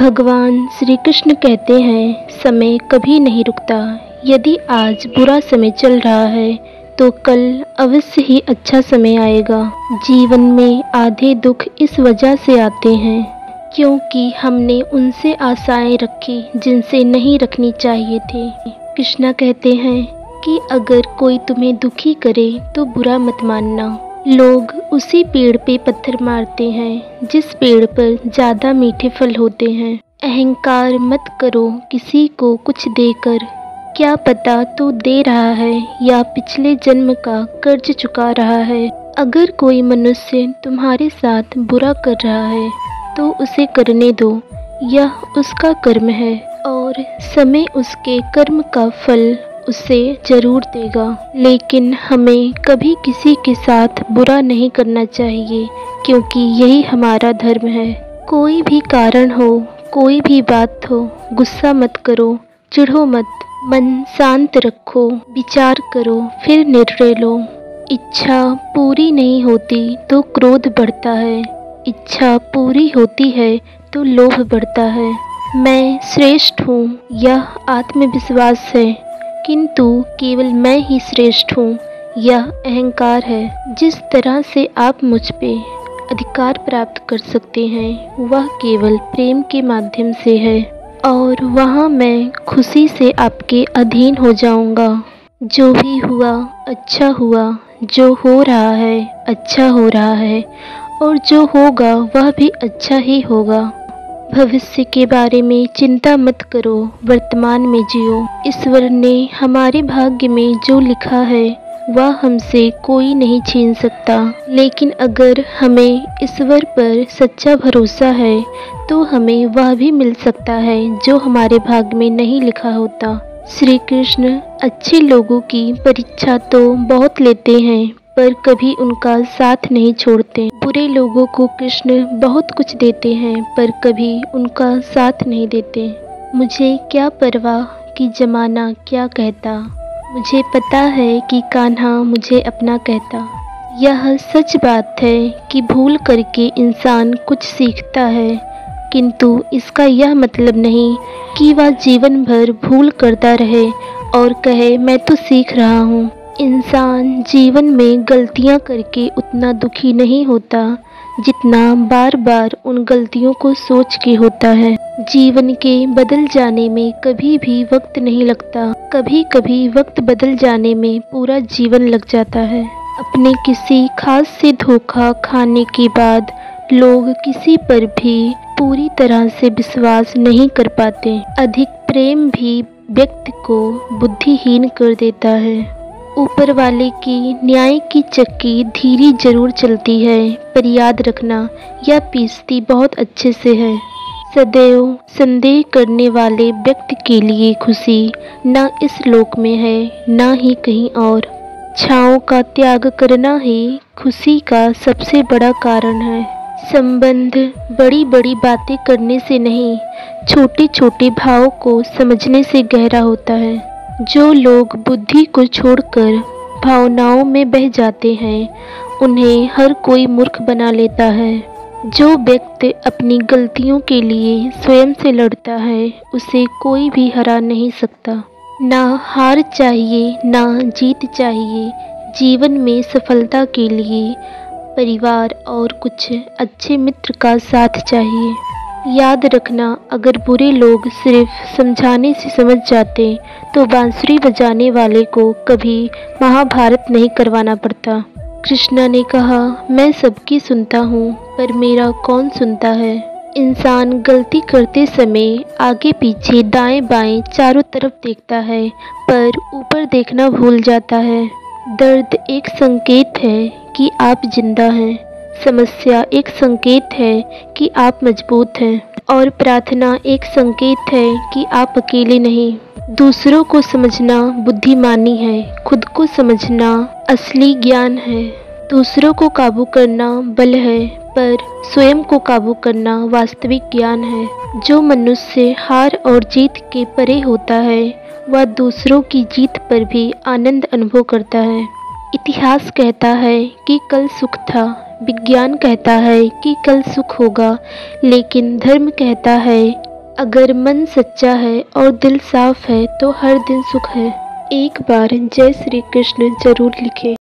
भगवान श्री कृष्ण कहते हैं, समय कभी नहीं रुकता। यदि आज बुरा समय चल रहा है तो कल अवश्य ही अच्छा समय आएगा। जीवन में आधे दुख इस वजह से आते हैं क्योंकि हमने उनसे आशाएं रखी जिनसे नहीं रखनी चाहिए थी। कृष्णा कहते हैं कि अगर कोई तुम्हें दुखी करे तो बुरा मत मानना। लोग उसी पेड़ पे पत्थर मारते हैं जिस पेड़ पर ज़्यादा मीठे फल होते हैं। अहंकार मत करो किसी को कुछ देकर, क्या पता तो दे रहा है या पिछले जन्म का कर्ज चुका रहा है। अगर कोई मनुष्य तुम्हारे साथ बुरा कर रहा है तो उसे करने दो, यह उसका कर्म है और समय उसके कर्म का फल उसे जरूर देगा। लेकिन हमें कभी किसी के साथ बुरा नहीं करना चाहिए क्योंकि यही हमारा धर्म है। कोई भी कारण हो, कोई भी बात हो, गुस्सा मत करो, चिढ़ो मत, मन शांत रखो, विचार करो, फिर निर्णय लो। इच्छा पूरी नहीं होती तो क्रोध बढ़ता है, इच्छा पूरी होती है तो लोभ बढ़ता है। मैं श्रेष्ठ हूँ यह आत्मविश्वास है, किंतु केवल मैं ही श्रेष्ठ हूँ यह अहंकार है। जिस तरह से आप मुझ पे अधिकार प्राप्त कर सकते हैं वह केवल प्रेम के माध्यम से है और वहाँ मैं खुशी से आपके अधीन हो जाऊँगा। जो भी हुआ अच्छा हुआ, जो हो रहा है अच्छा हो रहा है और जो होगा वह भी अच्छा ही होगा। भविष्य के बारे में चिंता मत करो, वर्तमान में जियो। ईश्वर ने हमारे भाग्य में जो लिखा है वह हमसे कोई नहीं छीन सकता। लेकिन अगर हमें ईश्वर पर सच्चा भरोसा है तो हमें वह भी मिल सकता है जो हमारे भाग्य में नहीं लिखा होता। श्री कृष्ण अच्छे लोगों की परीक्षा तो बहुत लेते हैं पर कभी उनका साथ नहीं छोड़ते। बुरे लोगों को कृष्ण बहुत कुछ देते हैं पर कभी उनका साथ नहीं देते। मुझे क्या परवाह कि जमाना क्या कहता, मुझे पता है कि कान्हा मुझे अपना कहता। यह सच बात है कि भूल करके इंसान कुछ सीखता है, किंतु इसका यह मतलब नहीं कि वह जीवन भर भूल करता रहे और कहे मैं तो सीख रहा हूँ। इंसान जीवन में गलतियाँ करके उतना दुखी नहीं होता जितना बार बार उन गलतियों को सोच के होता है। जीवन के बदल जाने में कभी भी वक्त नहीं लगता, कभी कभी वक्त बदल जाने में पूरा जीवन लग जाता है। अपने किसी खास से धोखा खाने के बाद लोग किसी पर भी पूरी तरह से विश्वास नहीं कर पाते। अधिक प्रेम भी व्यक्ति को बुद्धिहीन कर देता है। ऊपर वाले की न्याय की चक्की धीरे जरूर चलती है पर याद रखना यह पीसती बहुत अच्छे से है। सदैव संदेह करने वाले व्यक्ति के लिए खुशी न इस लोक में है न ही कहीं और। छाँव का त्याग करना ही खुशी का सबसे बड़ा कारण है। संबंध बड़ी बड़ी बातें करने से नहीं, छोटे छोटे भावों को समझने से गहरा होता है। जो लोग बुद्धि को छोड़कर भावनाओं में बह जाते हैं उन्हें हर कोई मूर्ख बना लेता है। जो व्यक्ति अपनी गलतियों के लिए स्वयं से लड़ता है उसे कोई भी हरा नहीं सकता। ना हार चाहिए ना जीत चाहिए। जीवन में सफलता के लिए परिवार और कुछ अच्छे मित्र का साथ चाहिए। याद रखना अगर बुरे लोग सिर्फ समझाने से समझ जाते तो बांसुरी बजाने वाले को कभी महाभारत नहीं करवाना पड़ता। कृष्णा ने कहा मैं सबकी सुनता हूँ पर मेरा कौन सुनता है। इंसान गलती करते समय आगे पीछे दाएं बाएं चारों तरफ देखता है पर ऊपर देखना भूल जाता है। दर्द एक संकेत है कि आप जिंदा हैं, समस्या एक संकेत है कि आप मजबूत हैं और प्रार्थना एक संकेत है कि आप अकेले नहीं। दूसरों को समझना बुद्धिमानी है, खुद को समझना असली ज्ञान है। दूसरों को काबू करना बल है पर स्वयं को काबू करना वास्तविक ज्ञान है। जो मनुष्य हार और जीत के परे होता है वह दूसरों की जीत पर भी आनंद अनुभव करता है। इतिहास कहता है कि कल सुख था, विज्ञान कहता है कि कल सुख होगा, लेकिन धर्म कहता है अगर मन सच्चा है और दिल साफ है तो हर दिन सुख है। एक बार जय श्री कृष्ण जरूर लिखें।